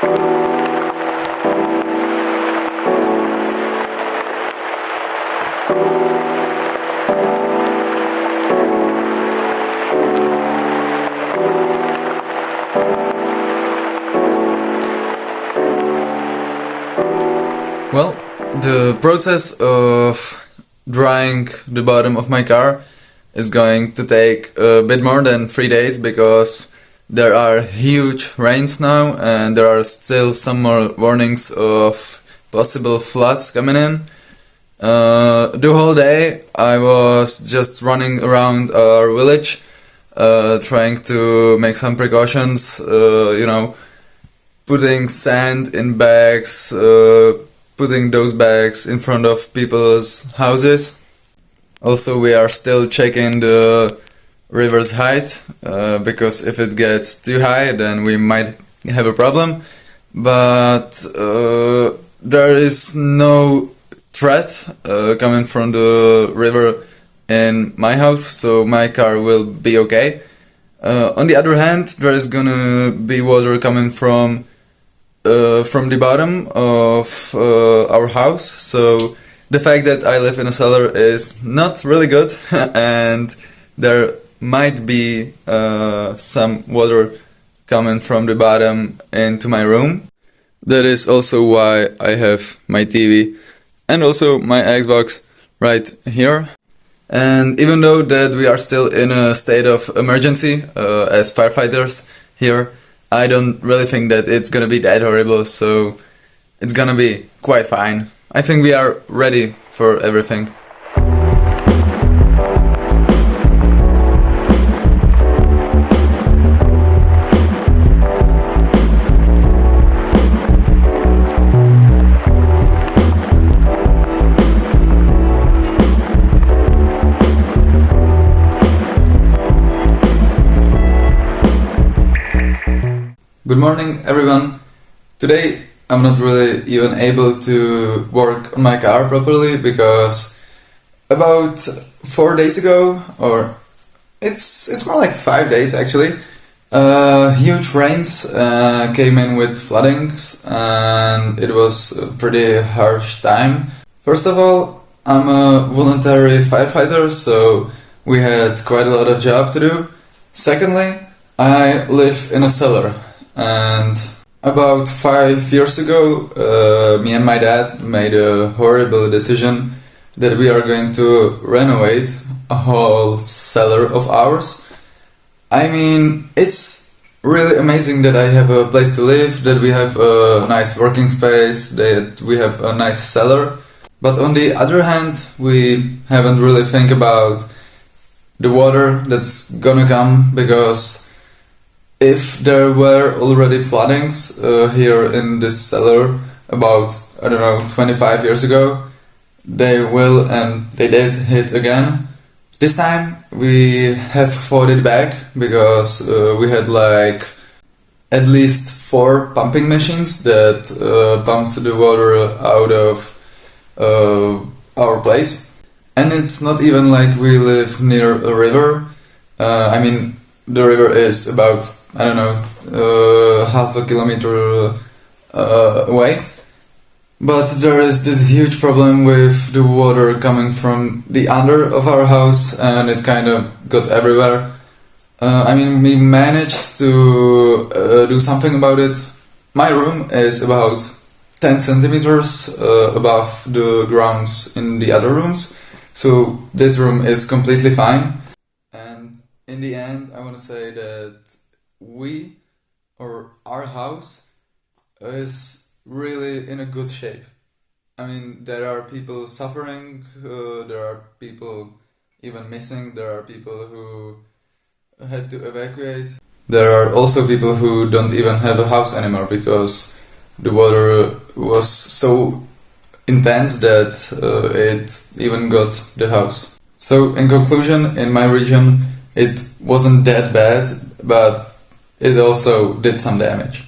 Well, the process of drying the bottom of my car is going to take a bit more than 3 days because there are huge rains now and there are still some more warnings of possible floods coming in. The whole day I was just running around our village trying to make some precautions, putting sand in bags, putting those bags in front of people's houses. Also, we are still checking the river's height, because if it gets too high, then we might have a problem. But there is no threat coming from the river in my house, so my car will be okay. On the other hand, there is gonna be water coming from the bottom of our house, so the fact that I live in a cellar is not really good and there might be some water coming from the bottom into my room. That is also why I have my TV and also my Xbox right here. And even though that we are still in a state of emergency as firefighters here, I don't really think that it's gonna be that horrible, so it's gonna be quite fine. I think we are ready for everything. Good morning, everyone. Today I'm not really even able to work on my car properly because about 4 days ago, or it's more like 5 days actually, huge rains came in with floodings and it was a pretty harsh time. First of all, I'm a voluntary firefighter, so we had quite a lot of job to do. Secondly, I live in a cellar. And about 5 years ago, me and my dad made a horrible decision that we are going to renovate a whole cellar of ours. I mean, it's really amazing that I have a place to live, that we have a nice working space, that we have a nice cellar. But on the other hand, we haven't really think about the water that's gonna come, because if there were already floodings here in this cellar about, 25 years ago, they will and they did hit again. This time we have fought it back because we had like at least 4 pumping machines that pumped the water out of our place. And it's not even like we live near a river. The river is about half a kilometer away. But there is this huge problem with the water coming from the under of our house and it kind of got everywhere. We managed to do something about it. My room is about 10 centimeters above the grounds in the other rooms, so this room is completely fine. And in the end, I want to say that our house is really in a good shape. There are people suffering, there are people even missing, there are people who had to evacuate. There are also people who don't even have a house anymore because the water was so intense that it even got the house. So in conclusion, in my region it wasn't that bad, but it also did some damage.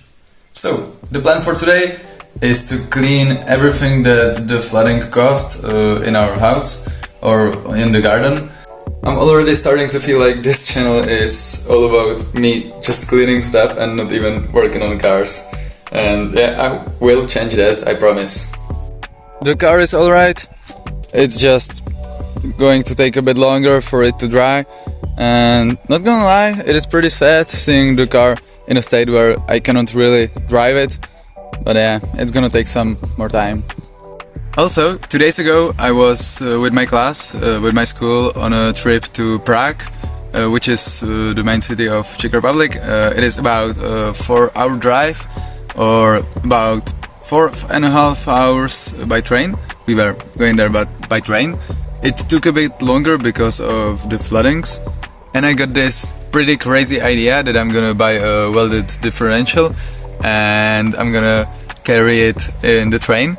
So the plan for today is to clean everything that the flooding caused in our house or in the garden. I'm already starting to feel like this channel is all about me just cleaning stuff and not even working on cars. And yeah, I will change that, I promise. The car is alright, it's just going to take a bit longer for it to dry. And not gonna lie, it is pretty sad seeing the car in a state where I cannot really drive it. But yeah, it's gonna take some more time. Also, 2 days ago I was with my class, with my school, on a trip to Prague, which is the main city of Czech Republic. It is about a 4-hour drive, or about 4.5 hours by train. We were going there by train. It took a bit longer because of the floodings. And I got this pretty crazy idea that I'm gonna buy a welded differential and I'm gonna carry it in the train.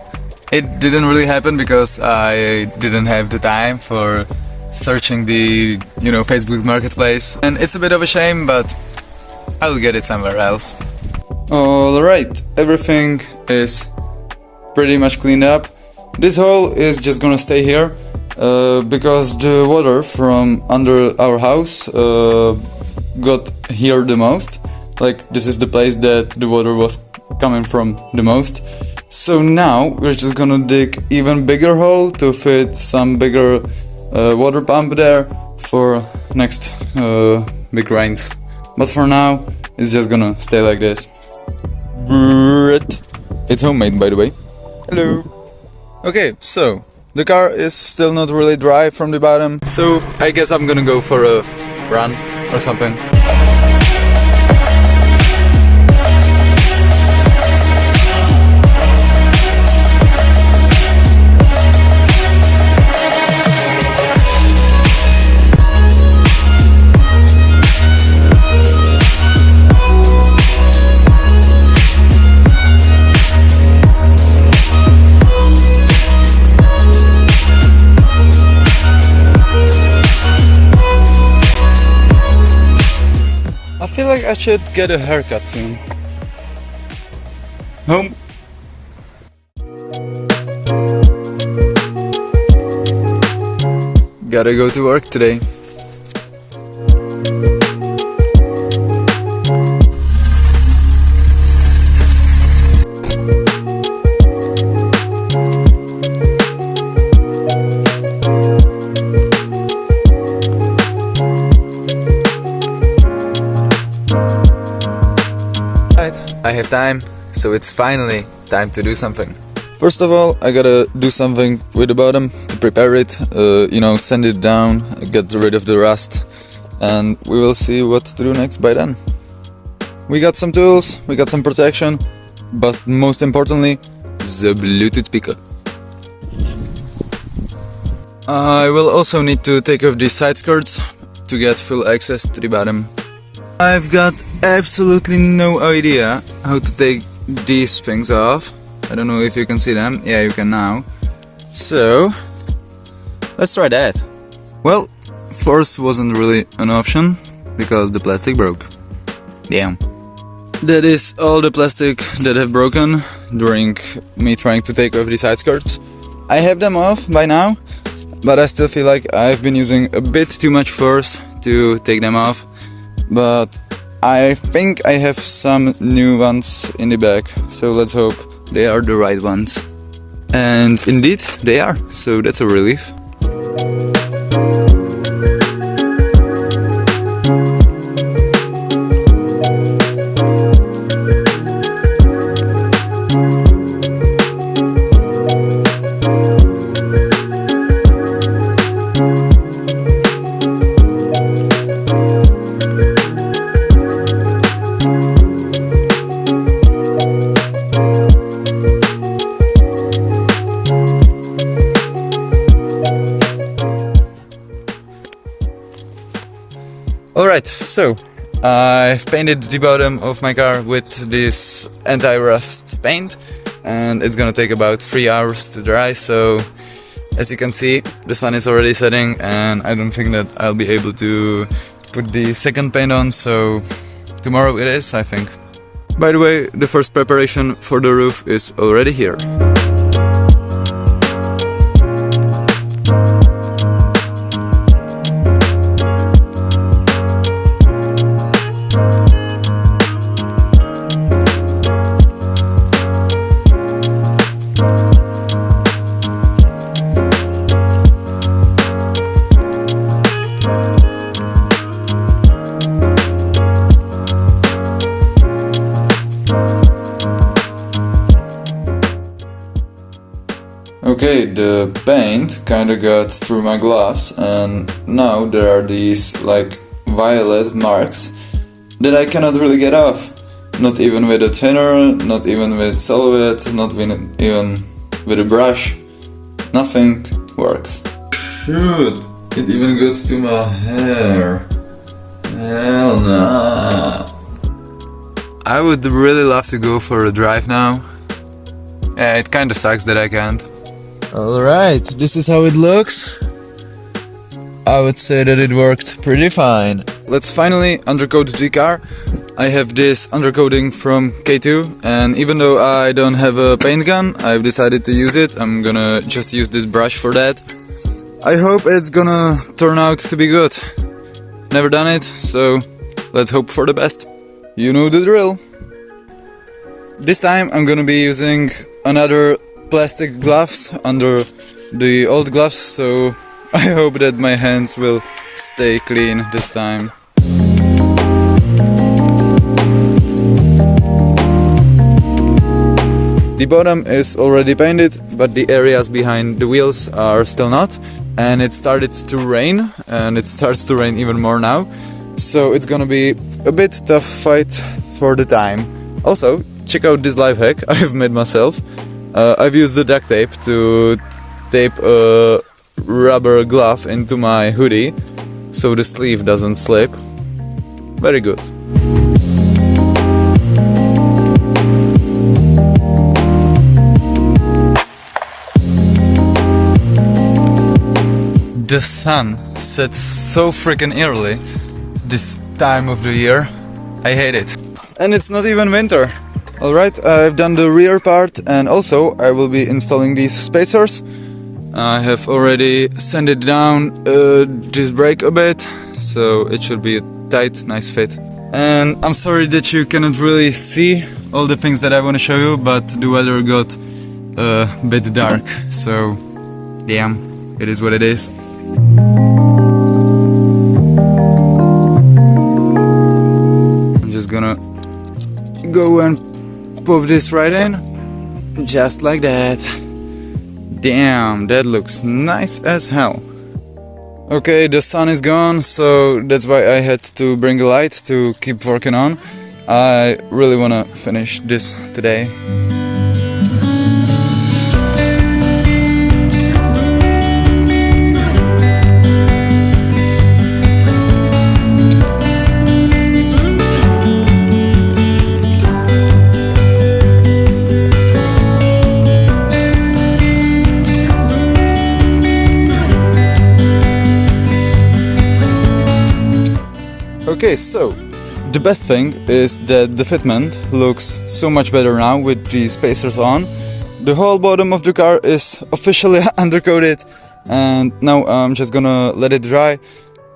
It didn't really happen because I didn't have the time for searching the, Facebook Marketplace. And it's a bit of a shame, but I'll get it somewhere else. Alright, everything is pretty much cleaned up. This hole is just gonna stay here because the water from under our house got here the most. Like, this is the place that the water was coming from the most. So now we're just gonna dig even bigger hole to fit some bigger water pump there for next big rains. But for now, it's just gonna stay like this. It's homemade, by the way. Hello. Okay, so the car is still not really dry from the bottom, so I guess I'm gonna go for a run or something. I feel like I should get a haircut soon. Home. Gotta go to work today. I have time, so it's finally time to do something. First of all, I gotta do something with the bottom to prepare it, sand it down, get rid of the rust, and we will see what to do next by then. We got some tools, we got some protection, but most importantly, the Bluetooth speaker. I will also need to take off these side skirts to get full access to the bottom. I've got absolutely no idea how to take these things off. I don't know if you can see them. Yeah, you can now. So, let's try that. Well, force wasn't really an option because the plastic broke. Damn. That is all the plastic that have broken during me trying to take off the side skirts. I have them off by now, but I still feel like I've been using a bit too much force to take them off. But I think I have some new ones in the back, so let's hope they are the right ones. And indeed, they are, so that's a relief. Alright, so I've painted the bottom of my car with this anti-rust paint, and it's gonna take about 3 hours to dry, so as you can see the sun is already setting and I don't think that I'll be able to put the second paint on, so tomorrow it is, I think. By the way, the first preparation for the roof is already here. Okay, the paint kinda got through my gloves and now there are these like violet marks that I cannot really get off. Not even with a thinner, not even with solvent, not even with a brush. Nothing works. Shoot, it even got to my hair. Hell nah. I would really love to go for a drive now. It kinda sucks that I can't. Alright, this is how it looks. I would say that it worked pretty fine. Let's finally undercoat the car. I have this undercoating from K2 and even though I don't have a paint gun, I've decided to use it. I'm gonna just use this brush for that. I hope it's gonna turn out to be good. Never done it, so let's hope for the best. You know the drill. This time I'm gonna be using another plastic gloves under the old gloves, so I hope that my hands will stay clean this time. The bottom is already painted, but the areas behind the wheels are still not. And it started to rain, and it starts to rain even more now. So it's gonna be a bit tough fight for the time. Also, check out this life hack I've made myself. I've used the duct tape to tape a rubber glove into my hoodie so the sleeve doesn't slip. Very good. The sun sets so freaking early this time of the year. I hate it. And it's not even winter. Alright, I've done the rear part and also I will be installing these spacers. I have already sanded down this brake a bit, so it should be a tight, nice fit. And I'm sorry that you cannot really see all the things that I want to show you, but the weather got a bit dark, so damn, it is what it is. I'm just gonna go and pop this right in, just like that. Damn, that looks nice as hell. Okay, the sun is gone, so that's why I had to bring a light to keep working on. I really wanna finish this today. Okay, so the best thing is that the fitment looks so much better now with the spacers on. The whole bottom of the car is officially undercoated and now I'm just gonna let it dry.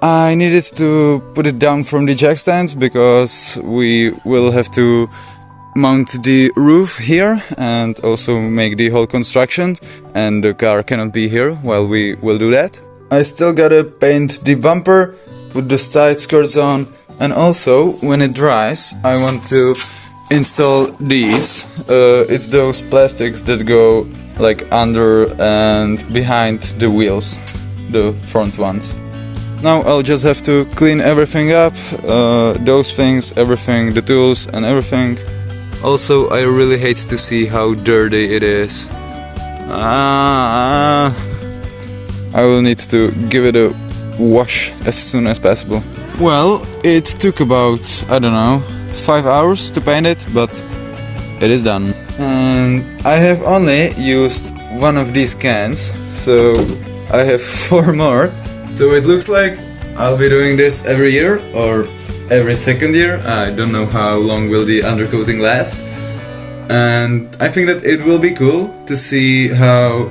I needed to put it down from the jack stands because we will have to mount the roof here and also make the whole construction, and the car cannot be here while we will do that. I still gotta paint the bumper, put the side skirts on, and also when it dries I want to install these. It's those plastics that go like under and behind the wheels, the front ones. Now I'll just have to clean everything up, those things, everything, the tools and everything. Also, I really hate to see how dirty it is. I will need to give it a wash as soon as possible. Well, it took about, I don't know, 5 hours to paint it, but it is done. And I have only used one of these cans, so I have 4 more. So it looks like I'll be doing this every year or every second year. I don't know how long will the undercoating last. And I think that it will be cool to see how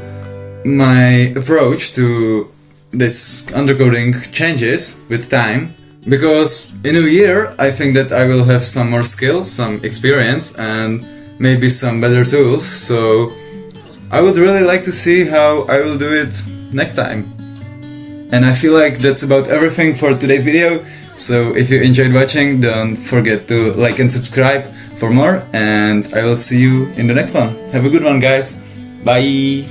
my approach to this undercoating changes with time. Because in a year I think that I will have some more skills, some experience and maybe some better tools. So I would really like to see how I will do it next time. And I feel like that's about everything for today's video. So if you enjoyed watching, don't forget to like and subscribe for more, and I will see you in the next one. Have a good one, guys. Bye!